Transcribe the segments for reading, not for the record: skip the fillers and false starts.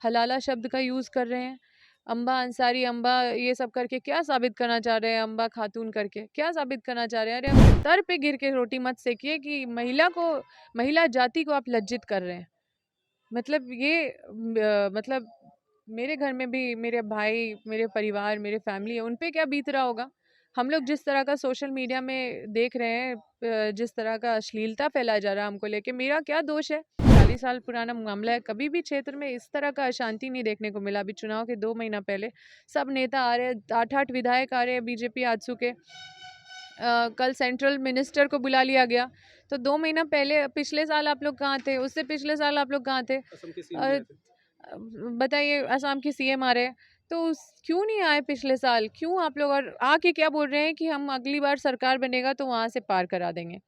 हलाला शब्द का यूज़ कर रहे हैं। अम्बा अंसारी, अम्बा ये सब करके क्या साबित करना चाह रहे हैं? अम्बा खातून करके क्या साबित करना चाह रहे हैं? अरे अपने सर पे गिर के रोटी मत सेकिए कि महिला जाति को आप लज्जित कर रहे हैं। मतलब ये मतलब मेरे घर में भी मेरे भाई, मेरे परिवार, मेरे फैमिली है, उन पे क्या बीत रहा होगा? हम लोग जिस तरह का सोशल मीडिया में देख रहे हैं, जिस तरह का अश्लीलता फैलाया जा रहा है हमको लेके, मेरा क्या दोष है? 40 साल पुराना मामला है, कभी भी क्षेत्र में इस तरह का अशांति नहीं देखने को मिला। अभी चुनाव के 2 महीना पहले सब नेता आ रहे हैं, 8-8 विधायक आ रहे हैं बीजेपी आजसू के। कल सेंट्रल मिनिस्टर को बुला लिया गया। तो 2 महीना पहले पिछले साल आप लोग कहाँ थे? उससे पिछले साल आप लोग कहाँ थे? बताइए, असम के सीएम आ रहे हैं, तो क्यों नहीं आए पिछले साल? क्यों आप लोग और आके क्या बोल रहे हैं कि हम अगली बार सरकार बनेगा तो वहाँ से पार करा देंगे?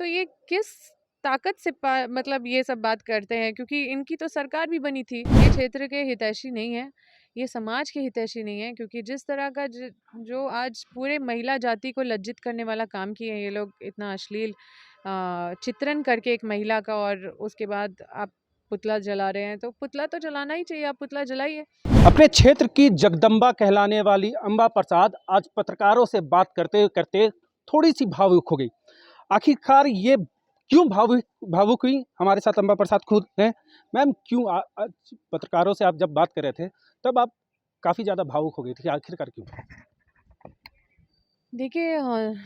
तो ये किस ताकत से मतलब ये सब बात करते हैं, क्योंकि इनकी तो सरकार भी बनी थी। ये क्षेत्र के हितैषी नहीं है, ये समाज के हितैषी नहीं है, क्योंकि जिस तरह का जो आज पूरे महिला जाति को लज्जित करने वाला काम किए हैं ये लोग, इतना अश्लील चित्रण करके एक महिला का, और उसके बाद आप पुतला जला रहे हैं। तो पुतला तो जलाना ही चाहिए, आप पुतला जलाइए। अपने क्षेत्र की जगदम्बा कहलाने वाली अम्बा प्रसाद आज पत्रकारों से बात करते करते थोड़ी सी भावुक हो गई। आखिरकार ये क्यों भावुक हुई? हमारे साथ अम्बा प्रसाद खुद हैं। मैम, क्यों आज पत्रकारों से आप जब बात कर रहे थे तब आप काफ़ी ज़्यादा भावुक हो गई थी, आखिरकार क्यों? देखिए,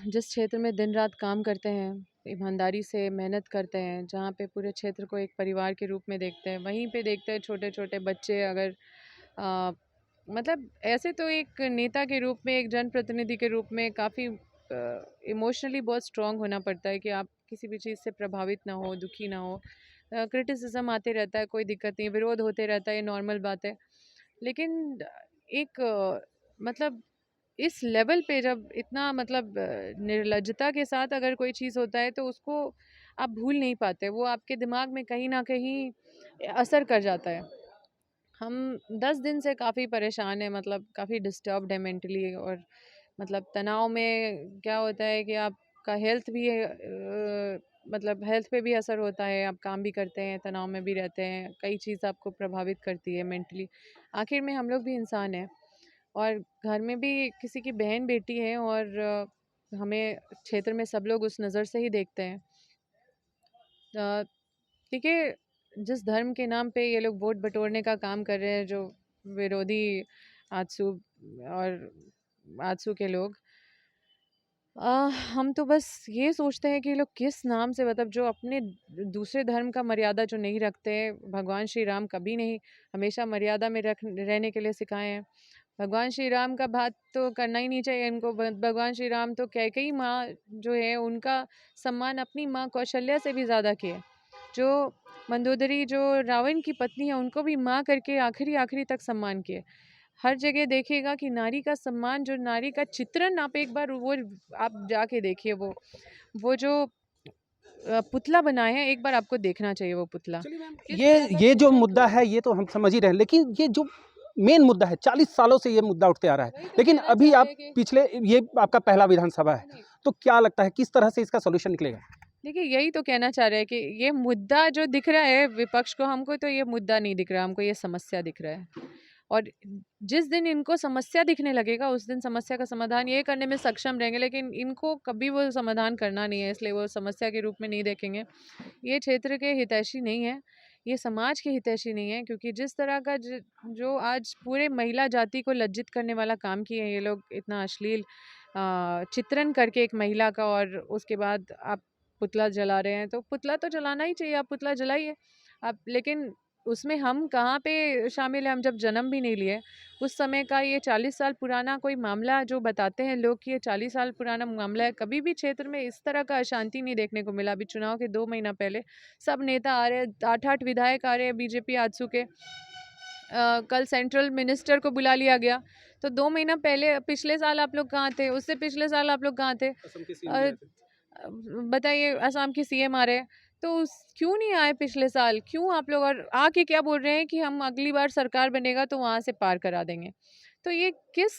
जिस क्षेत्र में दिन रात काम करते हैं, ईमानदारी से मेहनत करते हैं, जहाँ पे पूरे क्षेत्र को एक परिवार के रूप में देखते हैं, वहीं पे देखते हैं छोटे छोटे बच्चे अगर अ, मतलब ऐसे तो एक नेता के रूप में, एक जनप्रतिनिधि के रूप में काफ़ी इमोशनली बहुत स्ट्रांग होना पड़ता है कि आप किसी भी चीज़ से प्रभावित ना हो, दुखी ना हो। क्रिटिसिज्म आते रहता है, कोई दिक्कत नहीं, विरोध होते रहता है, ये नॉर्मल बात है। लेकिन एक मतलब इस लेवल पे जब इतना मतलब निर्लज्जता के साथ अगर कोई चीज़ होता है तो उसको आप भूल नहीं पाते, वो आपके दिमाग में कहीं ना कहीं असर कर जाता है। हम 10 दिन से काफ़ी परेशान हैं, मतलब काफ़ी डिस्टर्ब्ड है मेंटली, और मतलब तनाव में क्या होता है कि आपका हेल्थ भी मतलब हेल्थ पे भी असर होता है। आप काम भी करते हैं, तनाव में भी रहते हैं, कई चीज़ आपको प्रभावित करती है मेंटली। आखिर में हम लोग भी इंसान हैं, और घर में भी किसी की बहन बेटी है, और हमें क्षेत्र में सब लोग उस नज़र से ही देखते हैं। देखिए, जिस धर्म के नाम पे ये लोग वोट बटोरने का काम कर रहे हैं, जो विरोधी आजसू और आजसू के लोग, हम तो बस ये सोचते हैं कि ये लोग किस नाम से, मतलब जो अपने दूसरे धर्म का मर्यादा जो नहीं रखते, भगवान श्री राम कभी नहीं, हमेशा मर्यादा में रहने के लिए सिखाए हैं। भगवान श्री राम का बात तो करना ही नहीं चाहिए इनको। भगवान श्री राम तो कैकेयी माँ जो है, उनका सम्मान अपनी माँ कौशल्या से भी ज़्यादा किए। जो मंदोदरी, जो रावण की पत्नी है, उनको भी माँ करके आखिरी आखिरी तक सम्मान किए। हर जगह देखिएगा कि नारी का सम्मान, जो नारी का चित्रण, आप एक बार वो आप जाके देखिए, वो जो पुतला बनाए हैं, एक बार आपको देखना चाहिए वो पुतला। ये जो मुद्दा है ये तो हम समझ ही रहे हैं, लेकिन ये जो मेन मुद्दा है, 40 सालों से ये मुद्दा उठते आ रहा है, लेकिन अभी आप पिछले, ये आपका पहला विधानसभा है, तो क्या लगता है किस तरह से इसका सोल्यूशन निकलेगा? देखिए, यही तो कहना चाह रहे हैं कि ये मुद्दा जो दिख रहा है विपक्ष को, हमको तो ये मुद्दा नहीं दिख रहा, हमको ये समस्या दिख रहा है। और जिस दिन इनको समस्या दिखने लगेगा, उस दिन समस्या का समाधान ये करने में सक्षम रहेंगे, लेकिन इनको कभी वो समाधान करना नहीं है, इसलिए वो समस्या के रूप में नहीं देखेंगे। ये क्षेत्र के हितैषी नहीं है, ये समाज के हितैषी नहीं है, क्योंकि जिस तरह का जो आज पूरे महिला जाति को लज्जित करने वाला काम किए हैं ये लोग, इतना अश्लील चित्रण करके एक महिला का, और उसके बाद आप पुतला जला रहे हैं। तो पुतला तो जलाना ही चाहिए, आप पुतला जलाइए आप। लेकिन उसमें हम कहाँ पे शामिल हैं? हम जब जन्म भी नहीं लिए उस समय का ये 40 साल पुराना कोई मामला जो बताते हैं लोग कि ये 40 साल पुराना मामला है, कभी भी क्षेत्र में इस तरह का अशांति नहीं देखने को मिला। अभी चुनाव के 2 महीना पहले सब नेता आ रहे हैं, 8-8 विधायक आ रहे हैं बीजेपी आजसू के। कल सेंट्रल मिनिस्टर को बुला लिया गया। तो 2 महीना पहले पिछले साल आप लोग कहाँ थे? उससे पिछले साल आप लोग कहाँ थे? बताइए, असम के सीएम आ रहे हैं, तो क्यों नहीं आए पिछले साल? क्यों आप लोग और आके क्या बोल रहे हैं कि हम अगली बार सरकार बनेगा तो वहाँ से पार करा देंगे? तो ये किस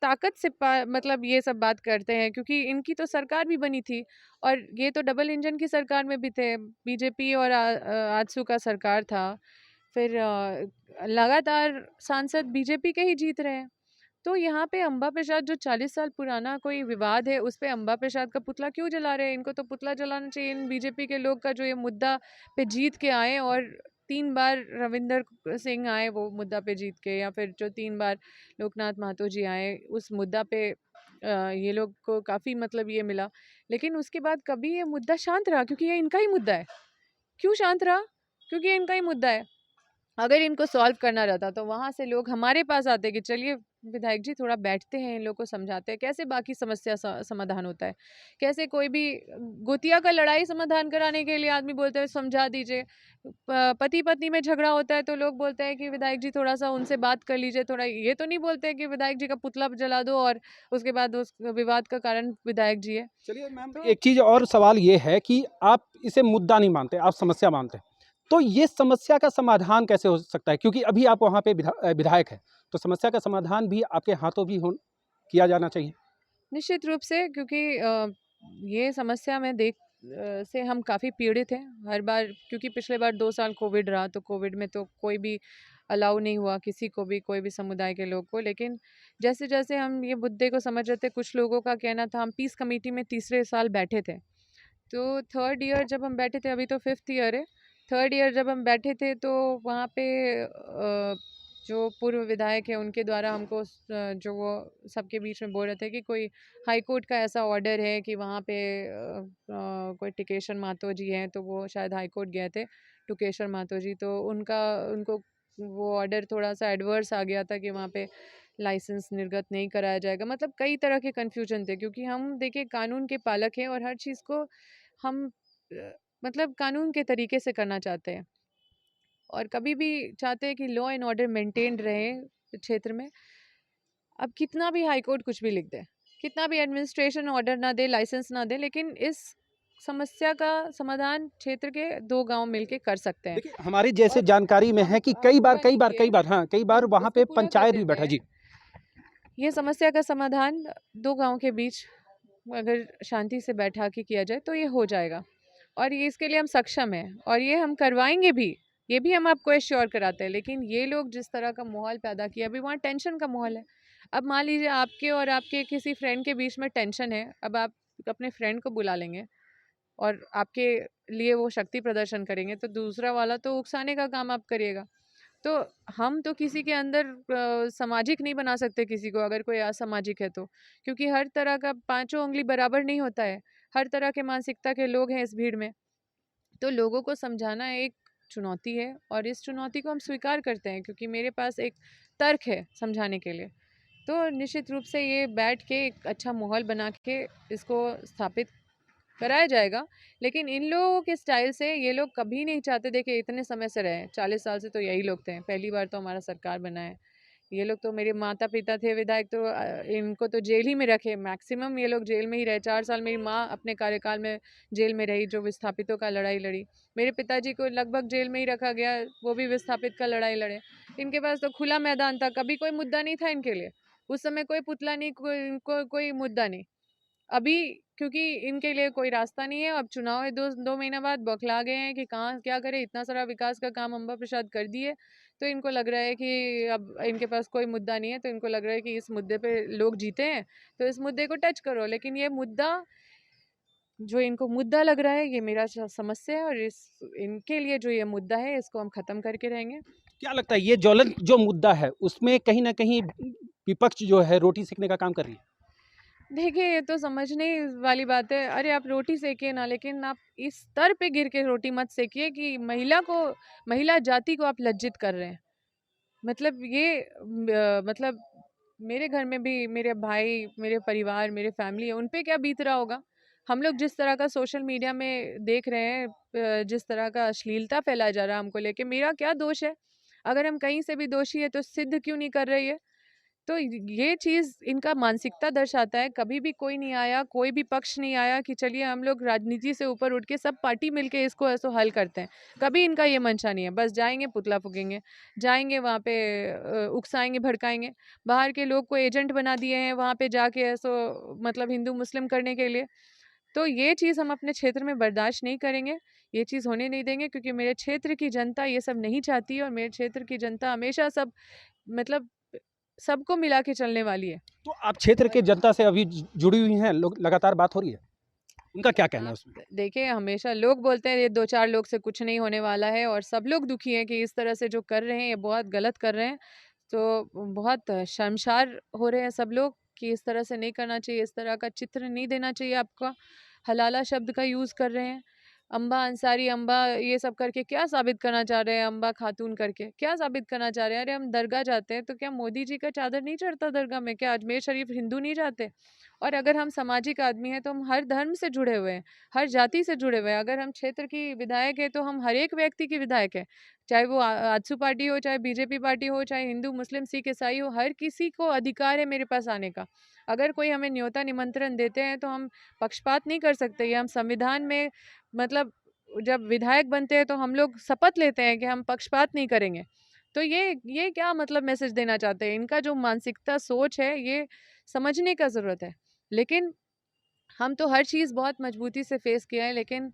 ताकत से मतलब ये सब बात करते हैं, क्योंकि इनकी तो सरकार भी बनी थी, और ये तो डबल इंजन की सरकार में भी थे, बीजेपी और आजसू का सरकार था। फिर लगातार सांसद बीजेपी के ही जीत रहे हैं। तो यहाँ पे अम्बा प्रसाद जो 40 साल पुराना कोई विवाद है, उस पे अम्बा प्रसाद का पुतला क्यों जला रहे हैं? इनको तो पुतला जलाना चाहिए इन बीजेपी के लोग का, जो ये मुद्दा पे जीत के आए, और 3 बार रविंदर सिंह आए वो मुद्दा पे जीत के, या फिर जो 3 बार लोकनाथ महतो जी आए उस मुद्दा पे ये लोग को काफ़ी मतलब ये मिला। लेकिन उसके बाद कभी ये मुद्दा शांत रहा, क्योंकि ये इनका ही मुद्दा है। क्यों शांत रहा? क्योंकि ये इनका ही मुद्दा है। अगर इनको सॉल्व करना रहता तो वहाँ से लोग हमारे पास आते कि चलिए विधायक जी थोड़ा बैठते हैं, इन लोग को समझाते हैं कैसे बाकी समस्या समाधान होता है, कैसे कोई भी गोतिया का लड़ाई समाधान कराने के लिए आदमी बोलते हैं समझा दीजिए। पति पत्नी में झगड़ा होता है तो लोग बोलते हैं कि विधायक जी थोड़ा सा उनसे बात कर लीजिए, थोड़ा ये तो नहीं बोलते हैं कि विधायक जी का पुतला जला दो और उसके बाद उस विवाद का कारण विधायक जी है। चलिए मैम, तो एक चीज़ और सवाल ये है कि आप इसे मुद्दा नहीं मानते, आप समस्या मानते हैं। तो ये समस्या का समाधान कैसे हो सकता है? क्योंकि अभी आप वहाँ पे विधायक हैं, तो समस्या का समाधान भी आपके हाथों भी हो किया जाना चाहिए। निश्चित रूप से, क्योंकि ये समस्या में से हम काफ़ी पीड़ित हैं हर बार, क्योंकि पिछले बार 2 साल कोविड रहा, तो कोविड में तो कोई भी अलाउ नहीं हुआ किसी को भी, कोई भी समुदाय के लोग को। लेकिन जैसे जैसे हम ये मुद्दे को समझ रहे थे, कुछ लोगों का कहना था, हम पीस कमेटी में तीसरे साल बैठे थे, तो थर्ड ईयर जब हम बैठे थे, अभी तो 5th ईयर है, थर्ड ईयर जब हम बैठे थे तो वहाँ पे जो पूर्व विधायक है उनके द्वारा हमको जो वो सबके बीच में बोल रहे थे कि कोई हाई कोर्ट का ऐसा ऑर्डर है कि वहाँ पे कोई टिकेशन मातो जी हैं, तो वो शायद हाई कोर्ट गए थे टुकेश्वर मातो जी, तो उनको वो ऑर्डर थोड़ा सा एडवर्स आ गया था कि वहाँ पे लाइसेंस निर्गत नहीं कराया जाएगा। मतलब कई तरह के कन्फ्यूजन थे, क्योंकि हम देखिए कानून के पालक हैं और हर चीज़ को हम मतलब कानून के तरीके से करना चाहते हैं, और कभी भी चाहते हैं कि लॉ एंड ऑर्डर मेंटेन्ड रहे क्षेत्र में। अब कितना भी हाई कोर्ट कुछ भी लिख दे, कितना भी एडमिनिस्ट्रेशन ऑर्डर ना दे, लाइसेंस ना दे, लेकिन इस समस्या का समाधान क्षेत्र के 2 गांव मिलके कर सकते हैं। देखिए, हमारी जैसे और जानकारी में हम है कि कई बार वही ये हाँ, कई बार हम वहाँ इसको पे पूरा कर पंचायत भी देते बैठा। हैं। जी। ये समस्या का समाधान 2 गांव के बीच अगर शांति से बैठा के किया जाए तो ये हो जाएगा, और ये इसके लिए हम सक्षम हैं और ये हम करवाएंगे भी। ये भी हम आपको एश्योर कराते हैं। लेकिन ये लोग जिस तरह का माहौल पैदा किया, अभी वहाँ टेंशन का माहौल है। अब मान लीजिए आपके और आपके किसी फ्रेंड के बीच में टेंशन है, अब आप अपने फ्रेंड को बुला लेंगे और आपके लिए वो शक्ति प्रदर्शन करेंगे, तो दूसरा वाला तो उकसाने का काम आप करिएगा। तो हम तो किसी के अंदर सामाजिक नहीं बना सकते किसी को, अगर कोई असामाजिक है तो, क्योंकि हर तरह का पांचों उंगली बराबर नहीं होता है, हर तरह के मानसिकता के लोग हैं इस भीड़ में। तो लोगों को समझाना एक चुनौती है, और इस चुनौती को हम स्वीकार करते हैं, क्योंकि मेरे पास एक तर्क है समझाने के लिए। तो निश्चित रूप से ये बैठ के एक अच्छा माहौल बना के इसको स्थापित कराया जाएगा। लेकिन इन लोगों के स्टाइल से ये लोग कभी नहीं चाहते, देखिए इतने समय से रहे, 40 साल से तो यही लोग थे, पहली बार तो हमारा सरकार बना है। ये लोग तो मेरे माता पिता थे विधायक, तो इनको तो जेल ही में रखे, मैक्सिमम ये लोग जेल में ही रहे। 4 साल मेरी माँ अपने कार्यकाल में जेल में रही, जो विस्थापितों का लड़ाई लड़ी। मेरे पिताजी को लगभग जेल में ही रखा गया, वो भी विस्थापित का लड़ाई लड़े। इनके पास तो खुला मैदान था, कभी कोई मुद्दा नहीं था इनके लिए। उस समय कोई पुतला नहीं, कोई मुद्दा नहीं। अभी क्योंकि इनके लिए कोई रास्ता नहीं है, अब चुनाव है, 2 महीना बाद बौखला गए हैं कि कहाँ क्या करें, इतना सारा विकास का काम अम्बा प्रसाद कर दिए। तो इनको लग रहा है कि अब इनके पास कोई मुद्दा नहीं है, तो इनको लग रहा है कि इस मुद्दे पे लोग जीते हैं, तो इस मुद्दे को टच करो। लेकिन ये मुद्दा, जो इनको मुद्दा लग रहा है, ये मेरा समस्या है, और इनके लिए जो ये मुद्दा है इसको हम खत्म करके रहेंगे। क्या लगता है ये ज्वलंत जो मुद्दा है उसमें कहीं न कहीं विपक्ष जो है रोटी सेकने का काम कर रही है? देखिए, ये तो समझने वाली बात है। अरे आप रोटी सेकिए ना, लेकिन आप इस स्तर पे गिर के रोटी मत सेकिए कि महिला जाति को आप लज्जित कर रहे हैं। मतलब ये मतलब मेरे घर में भी मेरे भाई, मेरे परिवार, मेरे फैमिली है, उन पे क्या बीत रहा होगा? हम लोग जिस तरह का सोशल मीडिया में देख रहे हैं, जिस तरह का अश्लीलता फैलाया जा रहा है हमको लेके, मेरा क्या दोष है? अगर हम कहीं से भी दोषी है तो सिद्ध क्यों नहीं कर रही है? तो ये चीज़ इनका मानसिकता दर्शाता है। कभी भी कोई नहीं आया, कोई भी पक्ष नहीं आया कि चलिए हम लोग राजनीति से ऊपर उठ के सब पार्टी मिलके इसको ऐसे हल करते हैं। कभी इनका ये मंशा नहीं है। बस जाएँगे पुतला फूँकेंगे, जाएँगे वहाँ पे उकसाएँगे, भड़काएँगे। बाहर के लोग को एजेंट बना दिए हैं वहाँ पे जाके ऐसो मतलब हिंदू मुस्लिम करने के लिए। तो ये चीज़ हम अपने क्षेत्र में बर्दाश्त नहीं करेंगे, ये चीज़ होने नहीं देंगे, क्योंकि मेरे क्षेत्र की जनता ये सब नहीं चाहती है और मेरे क्षेत्र की जनता हमेशा सब मतलब सबको मिला के चलने वाली है। तो आप क्षेत्र के जनता से अभी जुड़ी हुई हैं, लोग लगातार बात हो रही है, उनका क्या कहना है उसमें? देखिए, हमेशा लोग बोलते हैं ये 2-4 लोग से कुछ नहीं होने वाला है, और सब लोग दुखी हैं कि इस तरह से जो कर रहे हैं ये बहुत गलत कर रहे हैं। तो बहुत शर्मसार हो रहे हैं सब लोग कि इस तरह से नहीं करना चाहिए, इस तरह का चित्र नहीं देना चाहिए आपका। हलाला शब्द का यूज़ कर रहे हैं। अम्बा अंसारी, अम्बा ये सब करके क्या साबित करना चाह रहे हैं? अम्बा खातून करके क्या साबित करना चाह रहे हैं? अरे हम दरगाह जाते हैं तो क्या मोदी जी का चादर नहीं चढ़ता दरगाह में? क्या अजमेर शरीफ हिंदू नहीं जाते? और अगर हम सामाजिक आदमी हैं तो हम हर धर्म से जुड़े हुए हैं, हर जाति से जुड़े हुए हैं। अगर हम क्षेत्र की विधायक हैं तो हम हर एक व्यक्ति की विधायक हैं, चाहे वो आजसू पार्टी हो, चाहे बीजेपी पार्टी हो, चाहे हिंदू मुस्लिम सिख ईसाई हो, हर किसी को अधिकार है मेरे पास आने का। अगर कोई हमें न्योता निमंत्रण देते हैं तो हम पक्षपात नहीं कर सकते। ये हम संविधान में मतलब जब विधायक बनते हैं तो हम लोग शपथ लेते हैं कि हम पक्षपात नहीं करेंगे। तो ये क्या मतलब मैसेज देना चाहते हैं? इनका जो मानसिकता सोच है ये समझने का ज़रूरत है। लेकिन हम तो हर चीज़ बहुत मजबूती से फेस किया है, लेकिन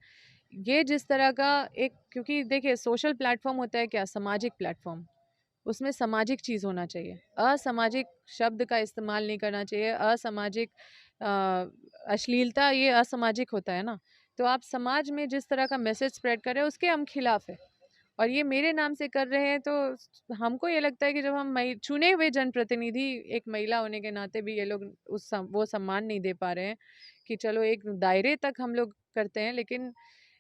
ये जिस तरह का एक, क्योंकि देखिए सोशल प्लेटफॉर्म होता है क्या, सामाजिक प्लेटफॉर्म, उसमें सामाजिक चीज़ होना चाहिए, असामाजिक शब्द का इस्तेमाल नहीं करना चाहिए, असामाजिक अश्लीलता ये असामाजिक होता है ना। तो आप समाज में जिस तरह का मैसेज स्प्रेड कर रहे हैं उसके हम खिलाफ है, और ये मेरे नाम से कर रहे हैं। तो हमको ये लगता है कि जब हम चुने हुए जनप्रतिनिधि एक महिला होने के नाते भी ये लोग वो सम्मान नहीं दे पा रहे हैं कि चलो एक दायरे तक हम लोग करते हैं, लेकिन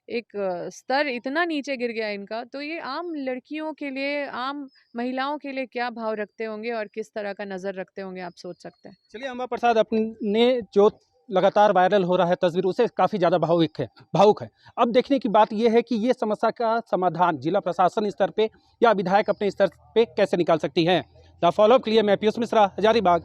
एक स्तर इतना नीचे गिर गया इनका। तो ये आम लड़कियों के लिए, आम महिलाओं के लिए क्या भाव रखते होंगे और किस तरह का नज़र रखते होंगे, आप सोच सकते हैं। चलिए, अम्बा प्रसाद अपने जो लगातार वायरल हो रहा है तस्वीर, उसे काफ़ी ज़्यादा भावुक है। अब देखने की बात यह है कि ये समस्या का समाधान जिला प्रशासन स्तर पे या विधायक अपने स्तर पे कैसे निकाल सकती हैं। द फॉलोअप के लिए मैं Piyush Mishra, Hazaribagh.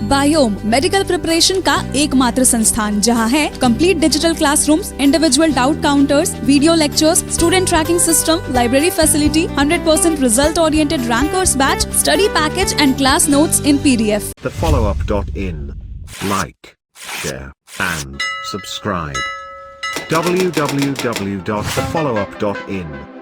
Biome medical preparation का एकमात्र संस्थान, जहां है complete digital classrooms, individual doubt counters, video lectures, student tracking system, library facility, 100% result oriented rankers batch, study package and class notes in PDF. TheFollowUp.in. Like, share, and subscribe. www.thefollowup.in